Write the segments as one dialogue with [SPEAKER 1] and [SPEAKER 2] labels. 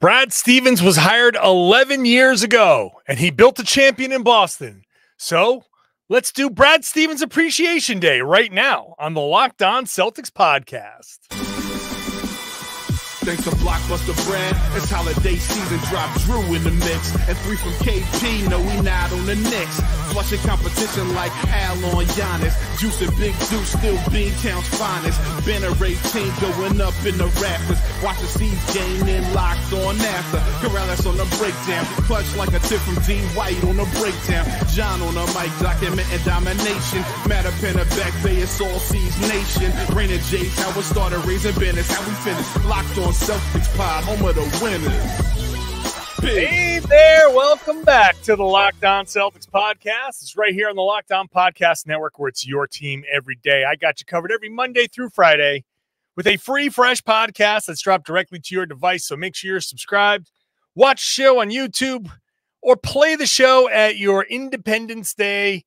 [SPEAKER 1] Brad Stevens was hired 11 years ago, and he built a champion in Boston. So let's do Brad Stevens Appreciation Day right now on the Locked On Celtics podcast.
[SPEAKER 2] Thanks to Blockbuster Brand, it's holiday season, drop Drew in the mix. And 3 from KP, no we not on the Knicks. Flushing competition like Al on Giannis. Juice and Big Deuce, still Beantown's finest. Banner 18 going up in the rafters. Watch the C's gaining, locked on after. Karalis on the breakdown, clutch like a tip from D. White on the breakdown. John on the mic, documenting domination. Matter pen a back bay, it's all C's nation. Rain and Jay's how we started, raising banners, how we finish. Locked on Celtics pod, home of the winners.
[SPEAKER 1] Hey there, welcome back to the Locked On Celtics podcast. It's right here on the Locked On Podcast Network, where it's your team every day. I got you covered every Monday through Friday with a free, fresh podcast that's dropped directly to your device. So make sure you're subscribed, watch the show on YouTube, or play the show at your Independence Day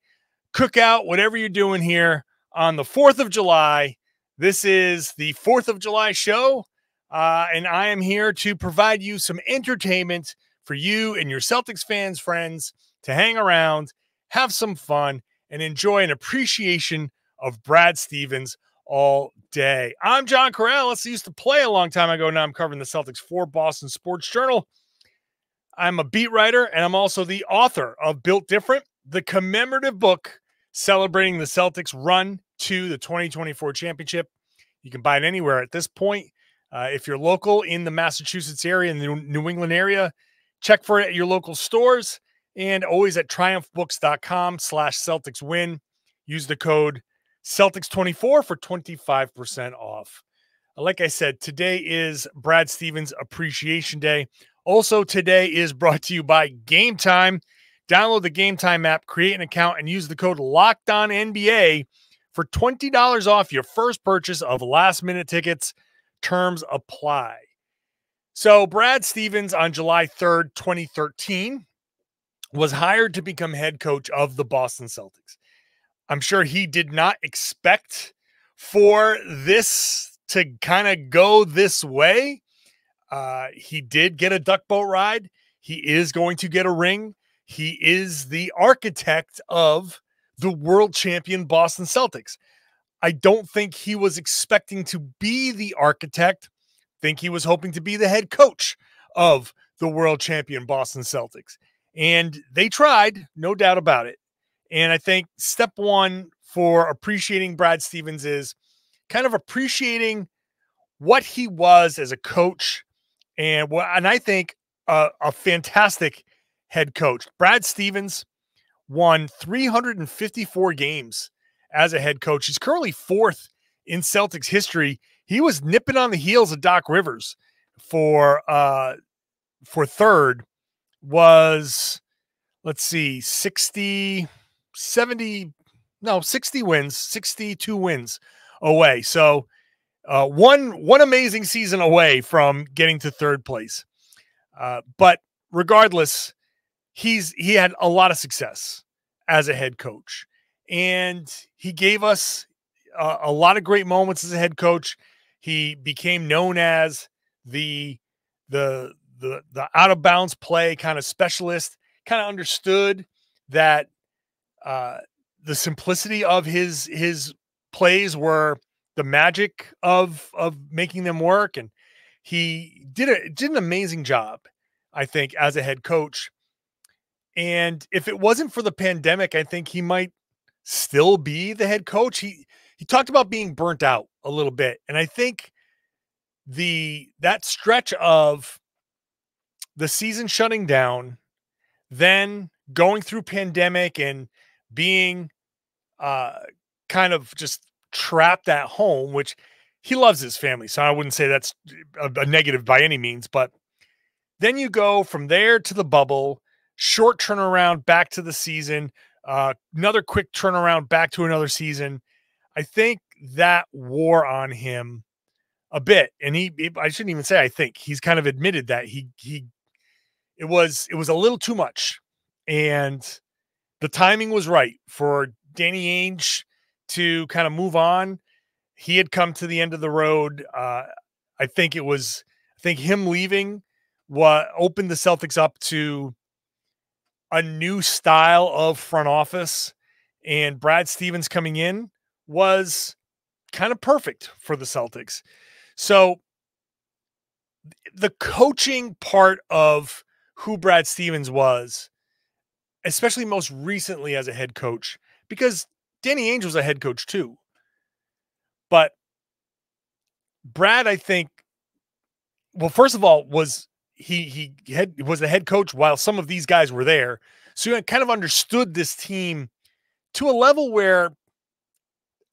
[SPEAKER 1] cookout, whatever you're doing here on the 4th of July. This is the 4th of July show. And I am here to provide you some entertainment for you and your Celtics fans, friends, to hang around, have some fun, and enjoy an appreciation of Brad Stevens all day. I'm John Karalis. I used to play a long time ago. Now I'm covering the Celtics for Boston Sports Journal. I'm a beat writer, and I'm also the author of Built Different, the commemorative book celebrating the Celtics' run to the 2024 championship. You can buy it anywhere at this point. If you're local in the Massachusetts area, in the New England area, check for it at your local stores, and always at triumphbooks.com/CelticsWin. Use the code Celtics24 for 25% off. Like I said, today is Brad Stevens Appreciation Day. Also, today is brought to you by Gametime. Download the Gametime app, create an account, and use the code LOCKEDONNBA for $20 off your first purchase of last-minute tickets. Terms apply. So Brad Stevens on July 3rd, 2013 was hired to become head coach of the Boston Celtics. I'm sure he did not expect for this to kind of go this way. He did get a duck boat ride. He is going to get a ring. He is the architect of the world champion Boston Celtics. I don't think he was expecting to be the architect. I think he was hoping to be the head coach of the world champion Boston Celtics. And they tried, no doubt about it. And I think step one for appreciating Brad Stevens is kind of appreciating what he was as a coach, and I think a fantastic head coach. Brad Stevens won 354 games as a head coach. He's currently 4th in Celtics history. He was nipping on the heels of Doc Rivers for 3rd. Was, let's see, 62 wins, 62 wins away. So one amazing season away from getting to 3rd place. But regardless, he had a lot of success as a head coach. And he gave us a lot of great moments as a head coach. He became known as the out of bounds play kind of specialist. Kind of understood that the simplicity of his plays were the magic of making them work, and he did an amazing job, I think, as a head coach. And if it wasn't for the pandemic, I think he might still be the head coach. He talked about being burnt out a little bit. And I think that stretch of the season shutting down, then going through pandemic and being kind of just trapped at home, which he loves his family. So I wouldn't say that's a negative by any means, but then you go from there to the bubble, short turnaround back to the season, another quick turnaround back to another season. I think that wore on him a bit. And I shouldn't even say, I think he's kind of admitted that it was a little too much, and the timing was right for Danny Ainge to kind of move on. He had come to the end of the road. I think him leaving opened the Celtics up to a new style of front office, and Brad Stevens coming in was kind of perfect for the Celtics. So the coaching part of who Brad Stevens was, especially most recently as a head coach, because Danny Ainge was a head coach too. But Brad, I think, well, first of all, was was the head coach while some of these guys were there. So he kind of understood this team to a level where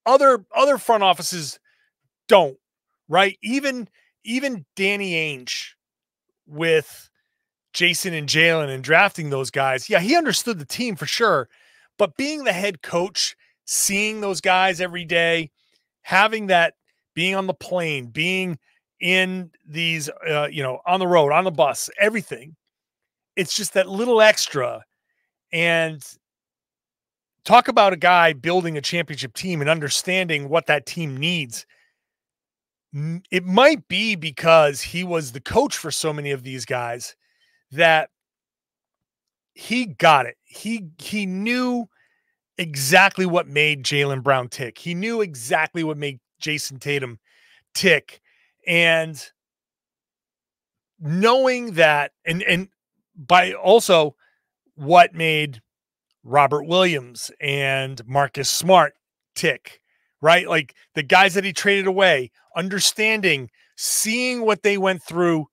[SPEAKER 1] other front offices don't, right? Even Danny Ainge with Jayson and Jaylen and drafting those guys. Yeah, he understood the team for sure. But being the head coach, seeing those guys every day, having that, being on the plane, being in these, on the road, on the bus, everything. It's just that little extra. And talk about a guy building a championship team and understanding what that team needs. It might be because he was the coach for so many of these guys that he got it. He knew exactly what made Jaylen Brown tick. He knew exactly what made Jayson Tatum tick. And knowing that, and by also what made Robert Williams and Marcus Smart tick, right? Like the guys that he traded away, understanding, seeing what they went through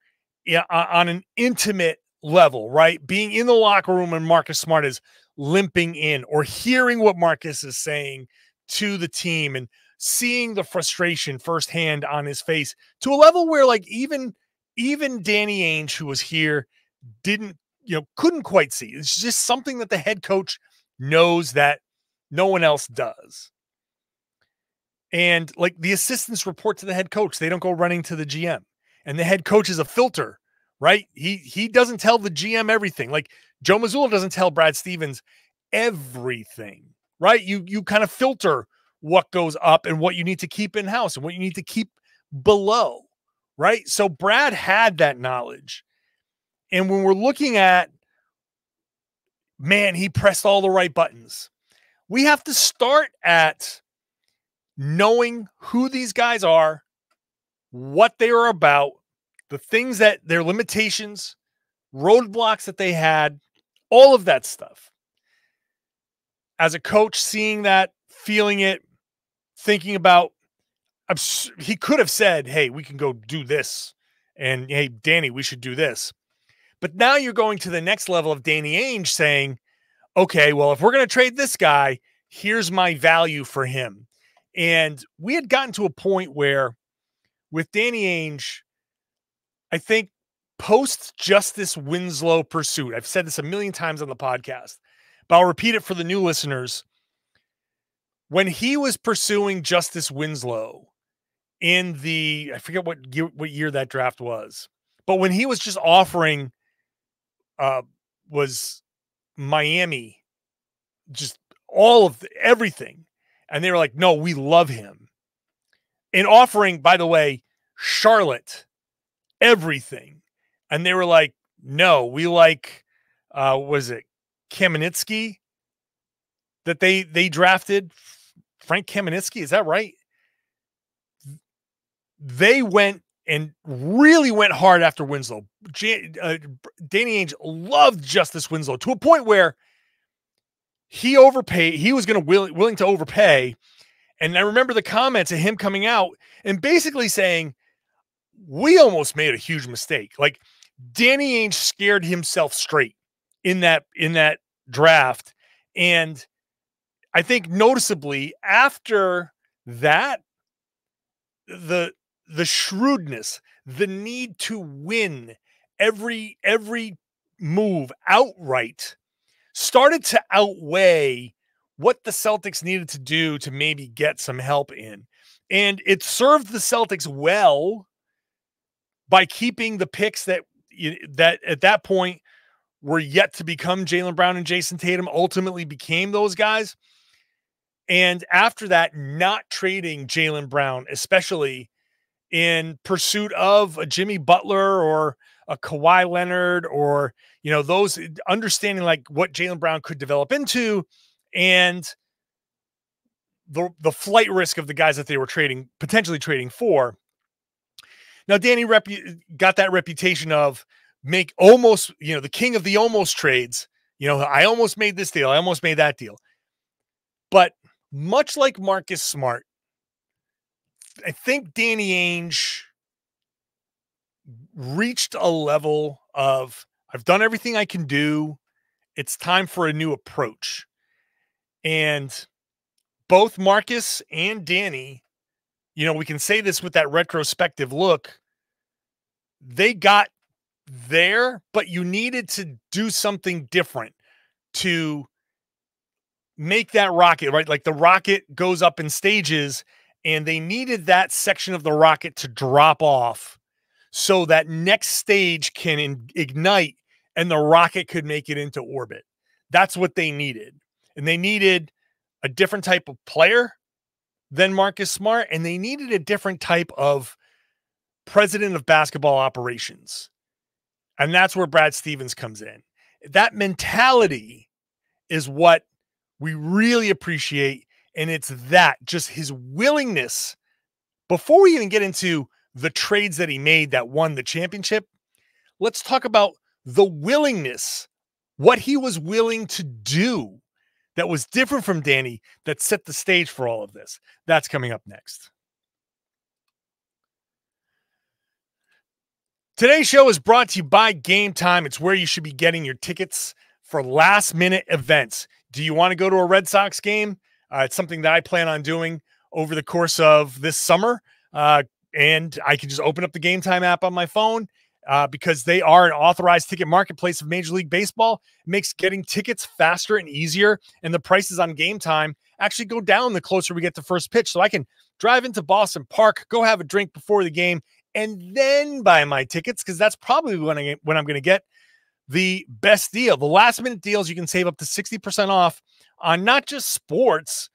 [SPEAKER 1] on an intimate level, right? Being in the locker room and Marcus Smart is limping in, or hearing what Marcus is saying to the team and seeing the frustration firsthand on his face to a level where like even Danny Ainge, who was here, couldn't quite see. It's just something that the head coach knows that no one else does. And like the assistants report to the head coach, they don't go running to the GM, and the head coach is a filter, right? He doesn't tell the GM everything. Like Joe Mazzulla doesn't tell Brad Stevens everything, right? You kind of filter what goes up and what you need to keep in house and what you need to keep below, right? So Brad had that knowledge. And when we're looking at, man, he pressed all the right buttons. We have to start at knowing who these guys are, what they are about, the things that their limitations, roadblocks that they had, all of that stuff. As a coach, seeing that, feeling it, thinking about, he could have said, hey, we can go do this. And hey, Danny, we should do this. But now you're going to the next level of Danny Ainge saying, okay, well, if we're going to trade this guy, here's my value for him. And we had gotten to a point where with Danny Ainge, I think post-Justice Winslow pursuit, I've said this a million times on the podcast, but I'll repeat it for the new listeners. When he was pursuing Justice Winslow in I forget what year that draft was, but when he was just offering was Miami, just all of everything. And they were like, no, we love him. And offering, by the way, Charlotte, everything. And they were like, no, we like, was it Kamenetsky that they drafted? Frank Kamenetsky, is that right? They went and really went hard after Winslow. Danny Ainge loved Justice Winslow to a point where he overpaid. He was going to willing to overpay. And I remember the comments of him coming out and basically saying, we almost made a huge mistake. Like Danny Ainge scared himself straight in that draft. And I think noticeably after that, the shrewdness, the need to win every move outright started to outweigh what the Celtics needed to do to maybe get some help in. And it served the Celtics well by keeping the picks that at that point were yet to become Jaylen Brown and Jayson Tatum, ultimately became those guys. And after that, not trading Jaylen Brown, especially in pursuit of a Jimmy Butler or a Kawhi Leonard, or, those, understanding like what Jaylen Brown could develop into, and the flight risk of the guys that they were potentially trading for. Now, Danny got that reputation of make almost, the king of the almost trades. I almost made this deal. I almost made that deal. But much like Marcus Smart, I think Danny Ainge reached a level of, I've done everything I can do. It's time for a new approach. And both Marcus and Danny, we can say this with that retrospective look, they got there, but you needed to do something different to make that rocket, right? Like the rocket goes up in stages, and they needed that section of the rocket to drop off so that next stage can ignite and the rocket could make it into orbit. That's what they needed. And they needed a different type of player than Marcus Smart, and they needed a different type of president of basketball operations. And that's where Brad Stevens comes in. That mentality is what we really appreciate. And it's just his willingness. Before we even get into the trades that he made that won the championship, let's talk about the willingness, what he was willing to do that was different from Danny, that set the stage for all of this. That's coming up next. Today's show is brought to you by Gametime. It's where you should be getting your tickets for last-minute events. Do you want to go to a Red Sox game? It's something that I plan on doing over the course of this summer. And I can just open up the Gametime app on my phone because they are an authorized ticket marketplace of Major League Baseball. It makes getting tickets faster and easier, and the prices on Gametime actually go down the closer we get to first pitch. So I can drive into Boston Park, go have a drink before the game, and then buy my tickets, because that's probably when I'm going to get the best deal. The last-minute deals, you can save up to 60% off on not just sports,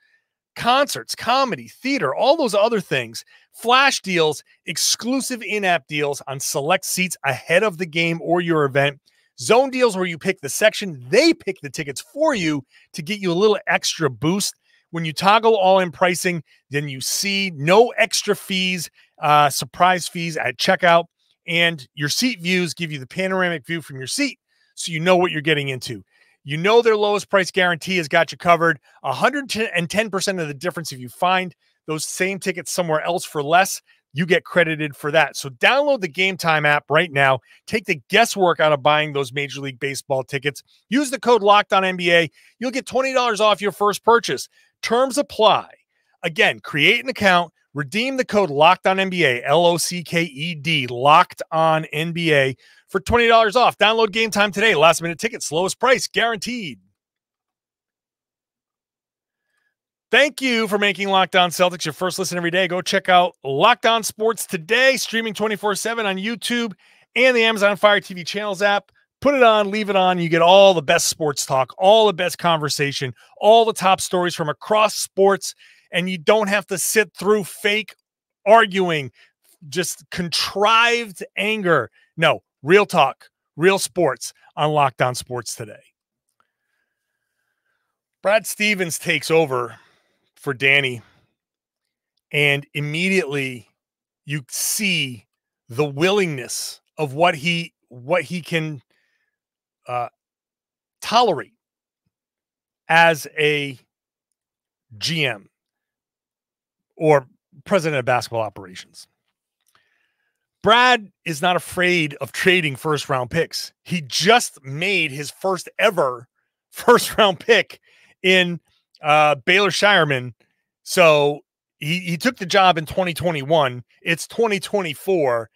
[SPEAKER 1] concerts, comedy, theater, all those other things. Flash deals, exclusive in-app deals on select seats ahead of the game or your event. Zone deals where you pick the section, they pick the tickets for you to get you a little extra boost. When you toggle all-in pricing, then you see no extra fees, surprise fees at checkout, and your seat views give you the panoramic view from your seat, so you know what you're getting into. You know their lowest price guarantee has got you covered. 110% of the difference. If you find those same tickets somewhere else for less, you get credited for that. So download the Gametime app right now. Take the guesswork out of buying those Major League Baseball tickets. Use the code LOCKEDONNBA. You'll get $20 off your first purchase. Terms apply. Again, create an account. Redeem the code LOCKEDONNBA, LOCKED, LOCKEDONNBA, for $20 off. Download Gametime today. Last minute tickets, lowest price guaranteed. Thank you for making Locked On Celtics your first listen every day. Go check out Locked On Sports today, streaming 24/7 on YouTube and the Amazon Fire TV channels app. Put it on, leave it on. You get all the best sports talk, all the best conversation, all the top stories from across sports, and you don't have to sit through fake arguing, just contrived anger. No, real talk, real sports on Locked On Sports today. Brad Stevens takes over for Danny, and immediately you see the willingness of what he can tolerate as a GM or president of basketball operations. Brad is not afraid of trading first-round picks. He just made his first ever first-round pick in Baylor Shireman. So he took the job in 2021. It's 2024.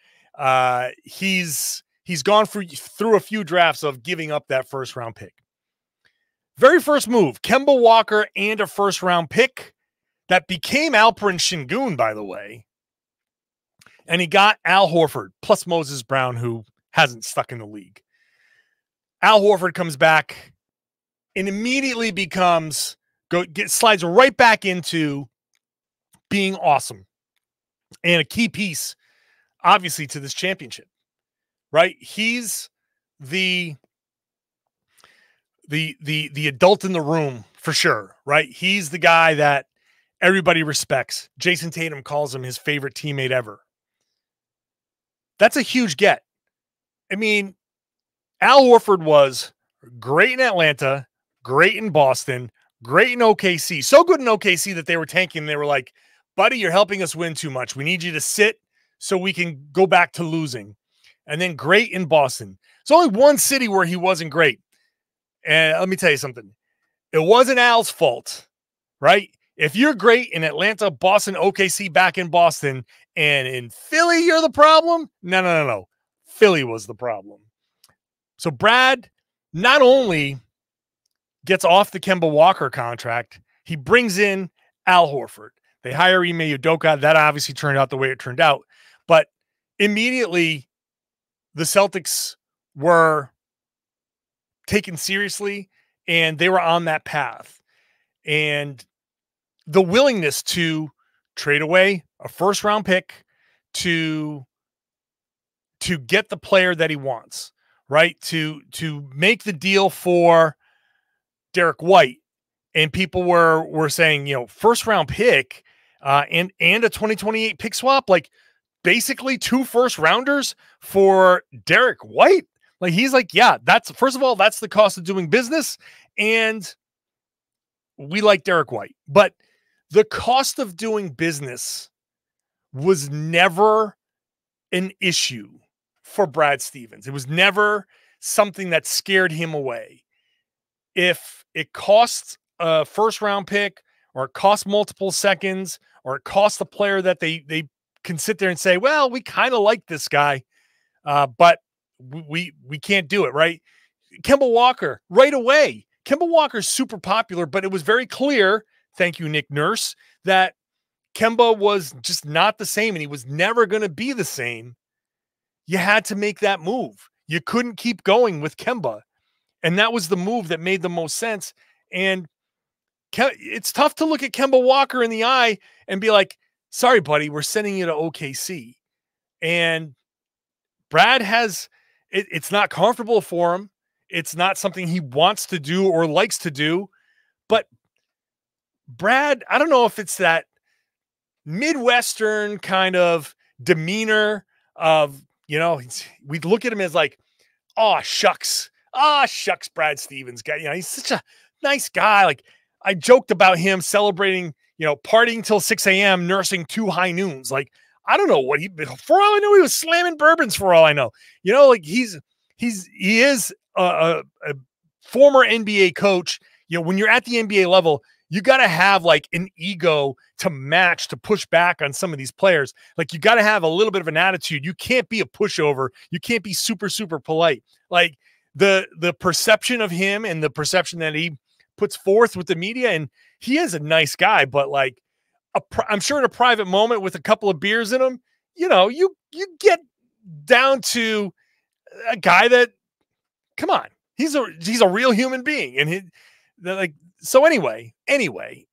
[SPEAKER 1] He's gone through a few drafts of giving up that first-round pick. Very first move, Kemba Walker and a first-round pick that became Alperen Şengün, by the way. And he got Al Horford plus Moses Brown, who hasn't stuck in the league. Al Horford comes back and immediately slides right back into being awesome and a key piece obviously, to this championship, right? He's the adult in the room for sure, right? He's the guy that everybody respects. Jayson Tatum calls him his favorite teammate ever. That's a huge get. I mean, Al Horford was great in Atlanta, great in Boston, great in OKC. So good in OKC that they were tanking. They were like, buddy, you're helping us win too much. We need you to sit so we can go back to losing. And then great in Boston. It's only one city where he wasn't great. And let me tell you something. It wasn't Al's fault, right? If you're great in Atlanta, Boston, OKC, back in Boston, and in Philly, you're the problem? No. Philly was the problem. So Brad not only gets off the Kemba Walker contract, he brings in Al Horford. They hire Ime Udoka. That obviously turned out the way it turned out. But immediately, the Celtics were taken seriously, and they were on that path. And the willingness to trade away a first-round pick to get the player that he wants, right? To make the deal for Derek White. And people were saying, you know, first-round pick and a 2028 pick swap, like basically 2 first-rounders for Derek White. Like, he's like, yeah, that's, first of all, that's the cost of doing business. And we like Derek White. But the cost of doing business was never an issue for Brad Stevens. It was never something that scared him away. If it costs a first-round pick, or it costs multiple seconds, or it costs the player that they can sit there and say, well, we kind of like this guy, but we can't do it, right? Kemba Walker, right away. Kemba Walker's super popular, but it was very clear, thank you, Nick Nurse, that Kemba was just not the same, and he was never going to be the same. You had to make that move. You couldn't keep going with Kemba. And that was the move that made the most sense. And it's tough to look at Kemba Walker in the eye and be like, sorry, buddy, we're sending you to OKC. And Brad has, it's not comfortable for him. It's not something he wants to do or likes to do. But Brad, I don't know if it's that Midwestern kind of demeanor of, you know, we look at him as like, oh, shucks. Ah, shucks, Brad Stevens guy. You know, he's such a nice guy. Like, I joked about him celebrating, you know, partying till 6 a.m., nursing 2 high noons. Like, I don't know what for all I know, he was slamming bourbons for all I know. You know, like he is a former NBA coach. You know, when you're at the NBA level, you got to have like an ego to match, to push back on some of these players. Like, you got to have a little bit of an attitude. You can't be a pushover. You can't be super, super polite. Like, the perception of him and the perception that he puts forth with the media, and he is a nice guy, but like, I'm sure in a private moment with a couple of beers in him, you know, you get down to a guy that, come on, he's a real human being. And like, so anyway, I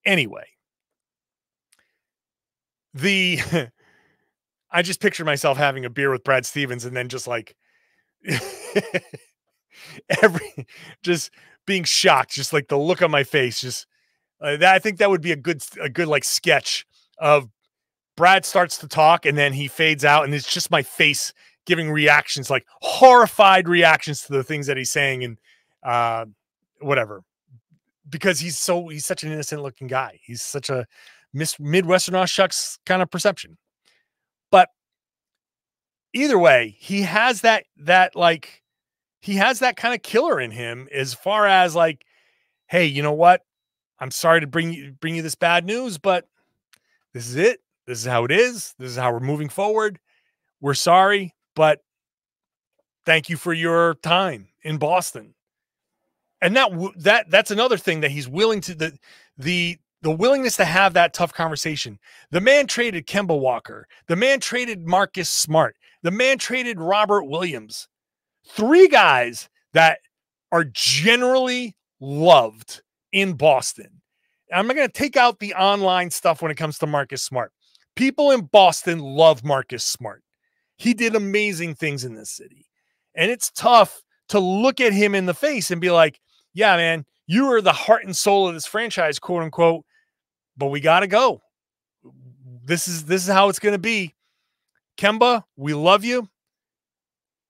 [SPEAKER 1] just picture myself having a beer with Brad Stevens and then just like, just being shocked, just like the look on my face, just that. I think that would be a good like sketch of Brad starts to talk and then he fades out, and it's just my face giving reactions, like horrified reactions to the things that he's saying, and whatever, because he's such an innocent looking guy. He's such a Midwestern aw shucks kind of perception. But either way, he has that like, he has that kind of killer in him, as far as like, hey, you know what? I'm sorry to bring you this bad news, but this is it. This is how it is. This is how we're moving forward. We're sorry, but thank you for your time in Boston. And that's another thing that he's willing to, the willingness to have that tough conversation. The man traded Kemba Walker. The man traded Marcus Smart. The man traded Robert Williams. 3 guys that are generally loved in Boston. I'm not going to take out the online stuff when it comes to Marcus Smart. People in Boston love Marcus Smart. He did amazing things in this city. And it's tough to look at him in the face and be like, yeah, man, you are the heart and soul of this franchise, quote unquote, but we got to go. This is how it's going to be. Kemba, we love you.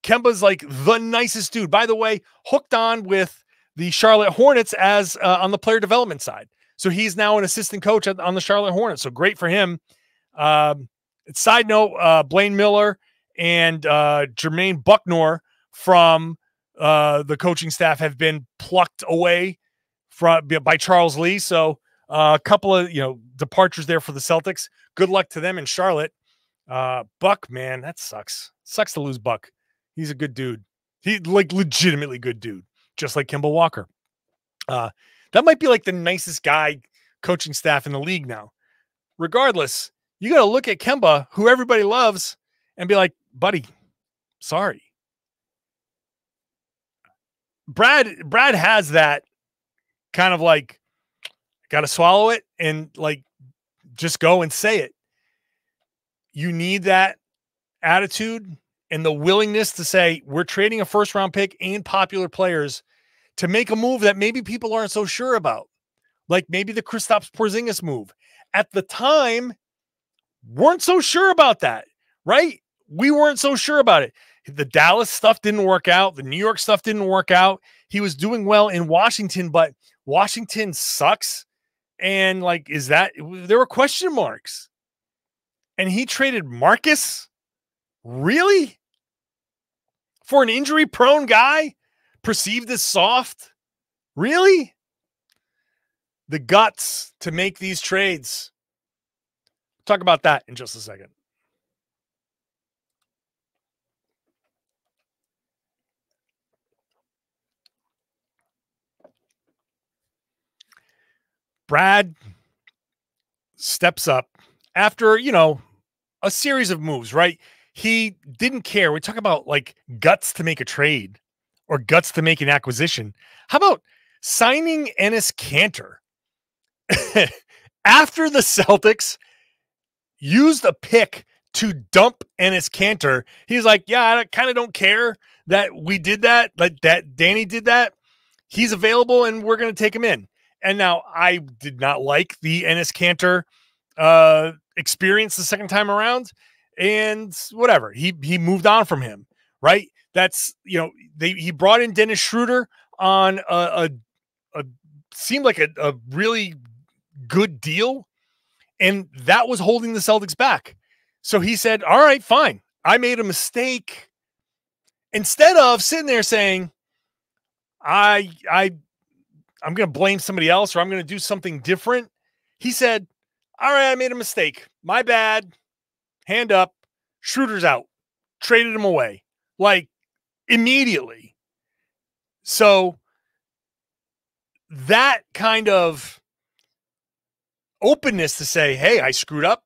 [SPEAKER 1] Kemba's like the nicest dude. By the way, hooked on with the Charlotte Hornets as on the player development side. So he's now an assistant coach on the Charlotte Hornets. So great for him. Side note, Blaine Miller and Jermaine Bucknor from the coaching staff have been plucked away by Charles Lee. So a couple of departures there for the Celtics. Good luck to them in Charlotte. Buck, man, that sucks. Sucks to lose Buck. He's a good dude. He's like legitimately good dude, just like Kemba Walker. That might be like the nicest guy coaching staff in the league now. Regardless, you got to look at Kemba, who everybody loves, and be like, buddy, sorry. Brad has that kind of like, got to swallow it and like just go and say it. You need that attitude and the willingness to say, we're trading a first-round pick and popular players to make a move that maybe people aren't so sure about. Like maybe the Kristaps Porzingis move. At the time, weren't so sure about that, right? We weren't so sure about it. The Dallas stuff didn't work out. The New York stuff didn't work out. He was doing well in Washington, but Washington sucks. And like, there were question marks. And he traded Marcus? Really? For an injury-prone guy? Perceived as soft? Really? The guts to make these trades. Talk about that in just a second. Brad steps up after, a series of moves, right? He didn't care. We talk about like guts to make a trade or guts to make an acquisition. How about signing Enes Kanter? After the Celtics used a pick to dump Enes Kanter, he's like, yeah, I kind of don't care that we did that, like that Danny did that. He's available and we're going to take him in. And now I did not like the Enes Kanter experience the second time around, and whatever. He moved on from him, right? That's, he brought in Dennis Schroeder on a seemed like a really good deal, and that was holding the Celtics back. So he said, all right, fine. I made a mistake. Instead of sitting there saying, I'm going to blame somebody else or I'm going to do something different, he said, all right, I made a mistake. My bad. Hand up. Schroeder's out. Traded him away. Like, immediately. So that kind of openness to say, hey, I screwed up.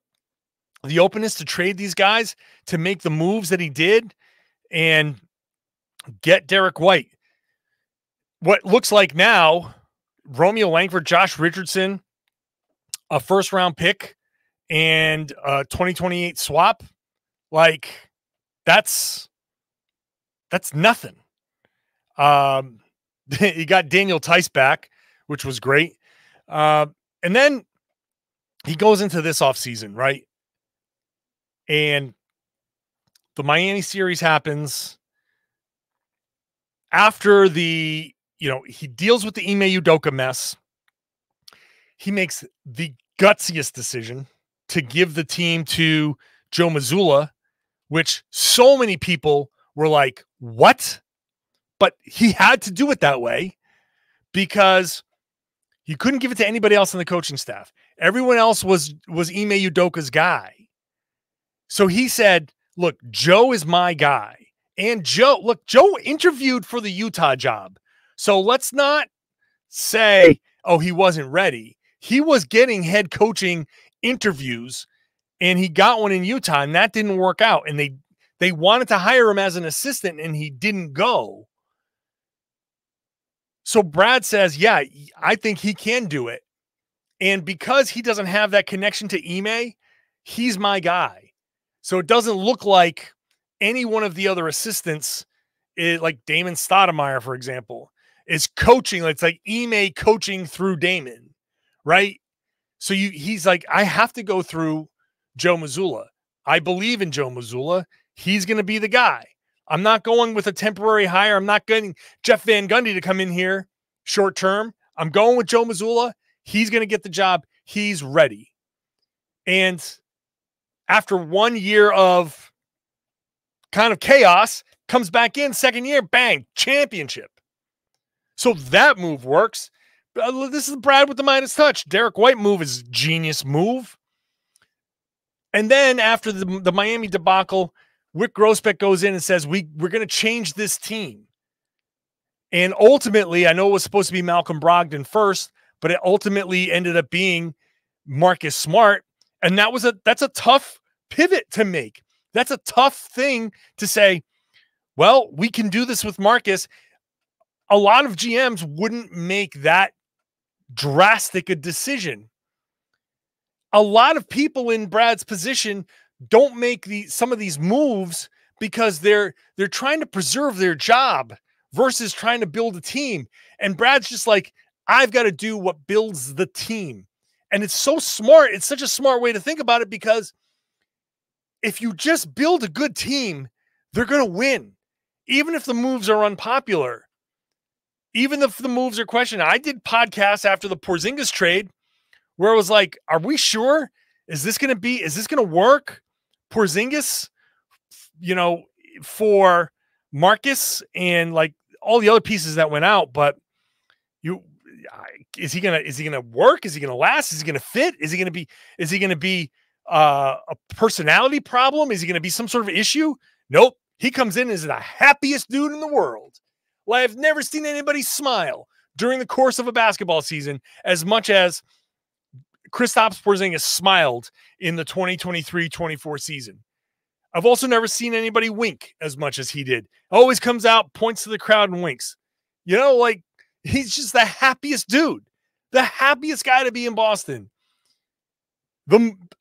[SPEAKER 1] The openness to trade these guys, to make the moves that he did and get Derek White. What looks like now, Romeo Langford, Josh Richardson, a first-round pick, and a 2028 swap. Like, that's nothing. He got Daniel Tice back, which was great. And then he goes into this offseason, right? And the Miami series happens after he deals with the Ime Udoka mess. He makes the gutsiest decision to give the team to Joe Mazzulla, which so many people were like, what? But he had to do it that way because he couldn't give it to anybody else on the coaching staff. Everyone else was Ime Udoka's guy. So he said, look, Joe is my guy. And Joe interviewed for the Utah job. So let's not say, oh, he wasn't ready. He was getting head coaching interviews, and he got one in Utah, and that didn't work out. And they wanted to hire him as an assistant, and he didn't go. So Brad says, yeah, I think he can do it. And because he doesn't have that connection to Ime, he's my guy. So it doesn't look like any one of the other assistants, like Damon Stoudemire, for example, is coaching. It's like Ime coaching through Damon, right? So he's like, I have to go through Joe Mazzulla. I believe in Joe Mazzulla. He's going to be the guy. I'm not going with a temporary hire. I'm not getting Jeff Van Gundy to come in here short term. I'm going with Joe Mazzulla. He's going to get the job. He's ready. And after 1 year of kind of chaos, comes back in, second year, bang, championship. So that move works. This is Brad with the Midas touch. Derek White move is genius move. And then after the Miami debacle, Wick Grossbeck goes in and says, we're going to change this team. And ultimately, I know it was supposed to be Malcolm Brogdon first, but it ultimately ended up being Marcus Smart. And that's a tough pivot to make. That's a tough thing to say, well, we can do this with Marcus. A lot of GMs wouldn't make that drastic a decision. A lot of people in Brad's position don't make some of these moves because they're trying to preserve their job versus trying to build a team. And Brad's just like, I've got to do what builds the team. And it's so smart. It's such a smart way to think about it, because if you just build a good team, they're going to win. Even if the moves are unpopular, even if the moves are questioned. I did podcasts after the Porzingis trade where it was like, are we sure? Is this going to work? Porzingis, for Marcus and like all the other pieces that went out, but is he gonna work? Is he gonna last? Is he gonna fit? Is he gonna be a personality problem? Is he gonna be some sort of issue? Nope. He comes in as the happiest dude in the world. Well, I've never seen anybody smile during the course of a basketball season as much as Kristaps Porzingis smiled in the 2023-24 season. I've also never seen anybody wink as much as he did. Always comes out, points to the crowd, and winks. He's just the happiest dude, the happiest guy to be in Boston.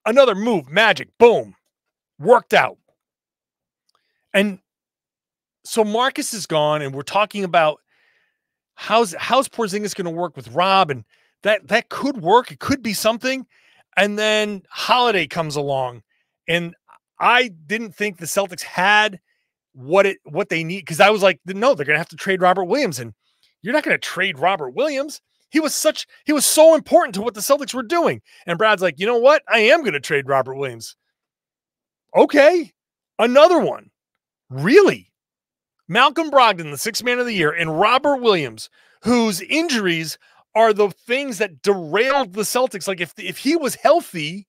[SPEAKER 1] Another move, magic, boom, worked out. And so Marcus is gone, and we're talking about how's Porzingis going to work with Rob, and that could work. It could be something. And then Holiday comes along, and I didn't think the Celtics had what they need, because I was like, no, they're going to have to trade Robert Williams, and you're not going to trade Robert Williams. He was so important to what the Celtics were doing. And Brad's like, you know what? I am going to trade Robert Williams. Okay. Another one. Really? Malcolm Brogdon, the sixth man of the year, and Robert Williams, whose injuries are the things that derailed the Celtics. Like if he was healthy,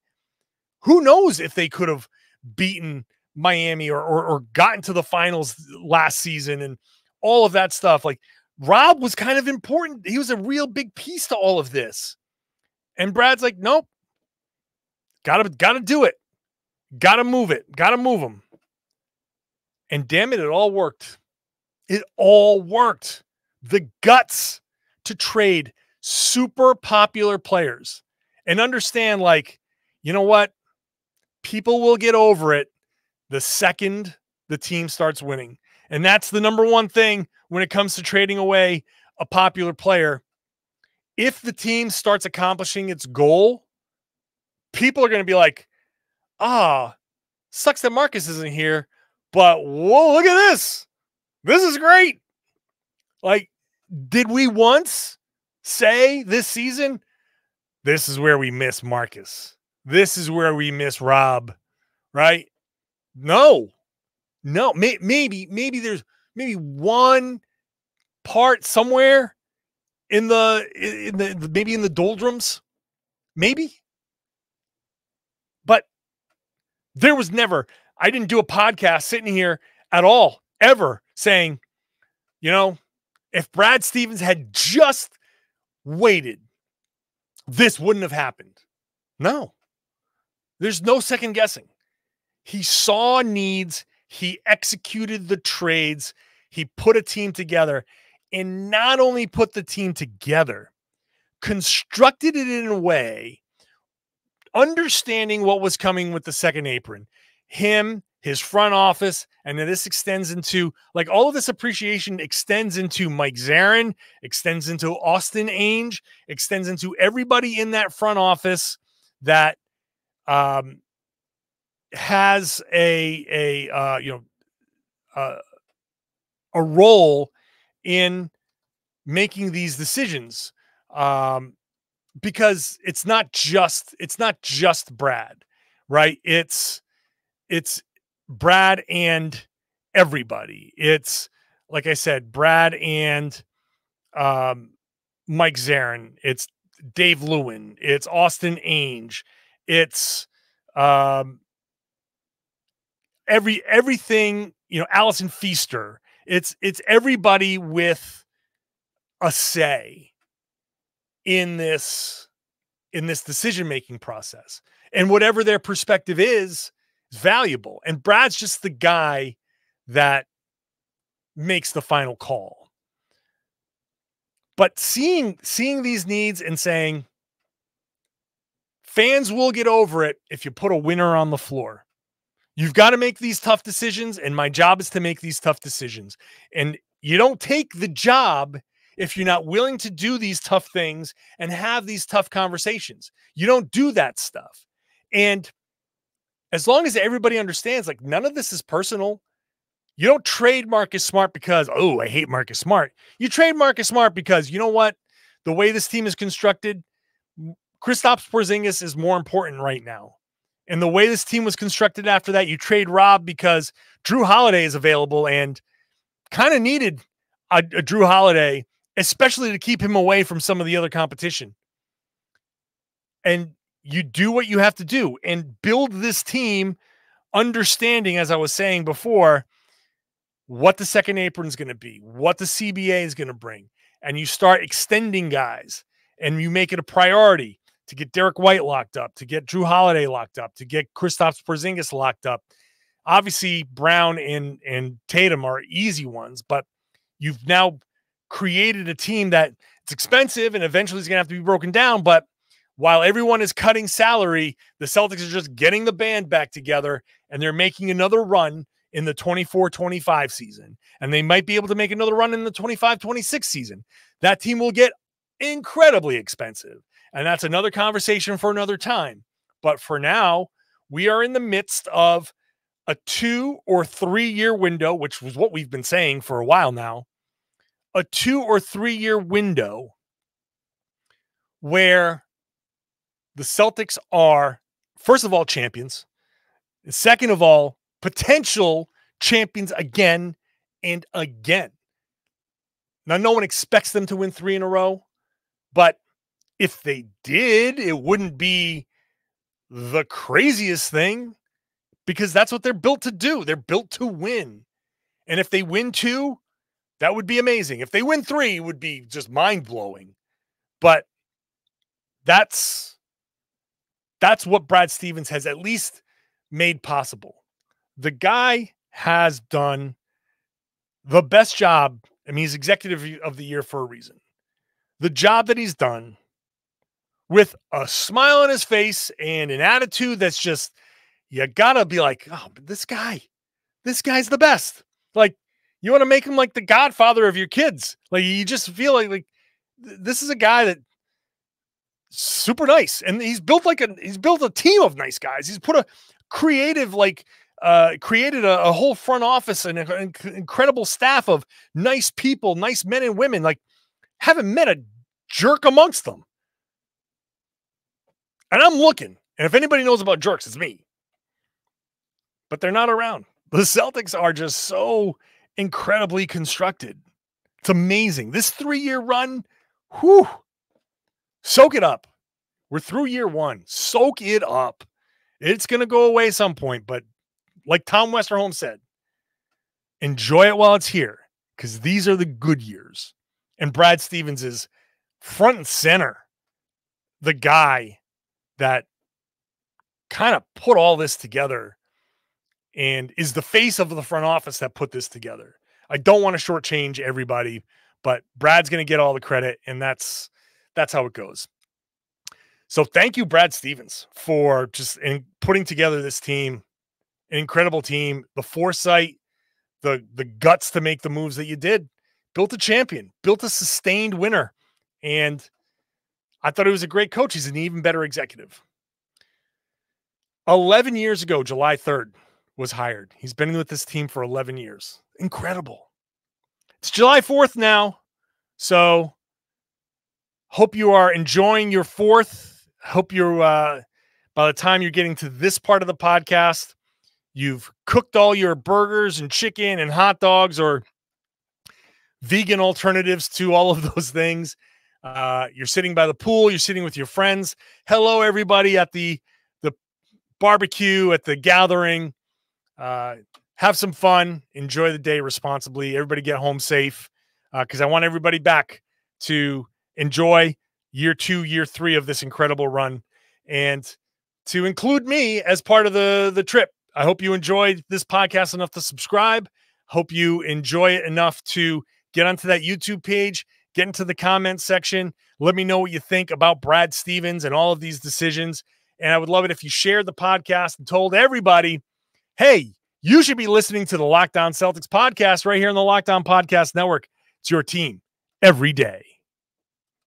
[SPEAKER 1] who knows if they could have beaten Miami or gotten to the finals last season and all of that stuff. Like, Rob was kind of important. He was a real big piece to all of this. And Brad's like, nope. Gotta do it. Gotta move it. Gotta move him. And damn it all worked. It all worked. The guts to trade super popular players and understand, like, you know what? People will get over it the second the team starts winning. And that's the number one thing when it comes to trading away a popular player. If the team starts accomplishing its goal, people are going to be like, sucks that Marcus isn't here, but whoa, look at this. This is great. Like, did we once say this season, this is where we miss Marcus? This is where we miss Rob, right? No. Maybe there's one part somewhere in the maybe in the doldrums, maybe. But there was never, I didn't do a podcast sitting here at all, ever saying, if Brad Stevens had just waited, this wouldn't have happened. No. There's no second guessing. He saw needs. He executed the trades. He put a team together, and not only put the team together, constructed it in a way, understanding what was coming with the second apron, him, his front office, and then this extends into, like, all of this appreciation extends into Mike Zarin, extends into Austin Ainge, extends into everybody in that front office that has a role in making these decisions, because it's not just Brad, right? It's Brad and everybody. It's, like I said, Brad and Mike Zarin. It's Dave Lewin. It's Austin Ainge. It's everything, Allison Feaster. It's everybody with a say in this decision-making process, and whatever their perspective is valuable. And Brad's just the guy that makes the final call. But seeing these needs and saying, fans will get over it if you put a winner on the floor. You've got to make these tough decisions, and my job is to make these tough decisions. And you don't take the job if you're not willing to do these tough things and have these tough conversations. You don't do that stuff. And as long as everybody understands, like, none of this is personal. You don't trade Marcus Smart because, oh, I hate Marcus Smart. You trade Marcus Smart because, you know what? The way this team is constructed, Kristaps Porzingis is more important right now. And the way this team was constructed after that, you trade Rob because Drew Holiday is available and kind of needed a Drew Holiday, especially to keep him away from some of the other competition. And you do what you have to do and build this team, understanding, as I was saying before, what the second apron is going to be, what the CBA is going to bring. And you start extending guys, and you make it a priority to get Derek White locked up, to get Drew Holiday locked up, to get Kristaps Porzingis locked up. Obviously, Brown and Tatum are easy ones, but you've now created a team that it's expensive and eventually is going to have to be broken down. But while everyone is cutting salary, the Celtics are just getting the band back together, and they're making another run in the 24-25 season. And they might be able to make another run in the 25-26 season. That team will get incredibly expensive. And that's another conversation for another time. But for now, we are in the midst of a 2 or 3 year window, which was what we've been saying for a while now. A 2 or 3 year window where the Celtics are, first of all, champions. And second of all, potential champions again and again. Now, no one expects them to win 3 in a row, but if they did, it wouldn't be the craziest thing, because that's what they're built to do. They're built to win. And if they win 2, that would be amazing. If they win 3, it would be just mind-blowing. But that's what Brad Stevens has at least made possible. The guy has done the best job. I mean, he's executive of the year for a reason. The job that he's done with a smile on his face and an attitude that's just, you gotta be like, oh, but this guy's the best. Like, you want to make him like the godfather of your kids. Like, you just feel like this is a guy that super nice. And he's built a team of nice guys. He's put a creative, created a whole front office and an incredible staff of nice people, nice men and women. Like, haven't met a jerk amongst them. And I'm looking. And if anybody knows about jerks, it's me. But they're not around. The Celtics are just so incredibly constructed. It's amazing. This 3-year run, whew, soak it up. We're through year 1. Soak it up. It's going to go away at some point, but like Tom Westerholm said, enjoy it while it's here, because these are the good years. And Brad Stevens is front and center, the guy that kind of put all this together and is the face of the front office that put this together. I don't want to shortchange everybody, but Brad's going to get all the credit, and that's how it goes. So thank you, Brad Stevens, for just putting together this team. an incredible team, the foresight, the guts to make the moves that you did, built a champion, built a sustained winner. And I thought he was a great coach. He's an even better executive. 11 years ago, July 3rd, was hired. He's been with this team for 11 years. Incredible. It's July 4th now. So hope you are enjoying your 4th. Hope you're, by the time you're getting to this part of the podcast, you've cooked all your burgers and chicken and hot dogs or vegan alternatives to all of those things. You're sitting by the pool. You're sitting with your friends. Hello, everybody at the barbecue, at the gathering. Have some fun. Enjoy the day responsibly. Everybody get home safe because I want everybody back to enjoy year 2, year 3 of this incredible run and to include me as part of the trip. I hope you enjoyed this podcast enough to subscribe. Hope you enjoy it enough to get onto that YouTube page, get into the comment section. Let me know what you think about Brad Stevens and all of these decisions. And I would love it if you shared the podcast and told everybody, hey, you should be listening to the Locked On Celtics podcast right here on the Locked On Podcast Network. It's your team every day.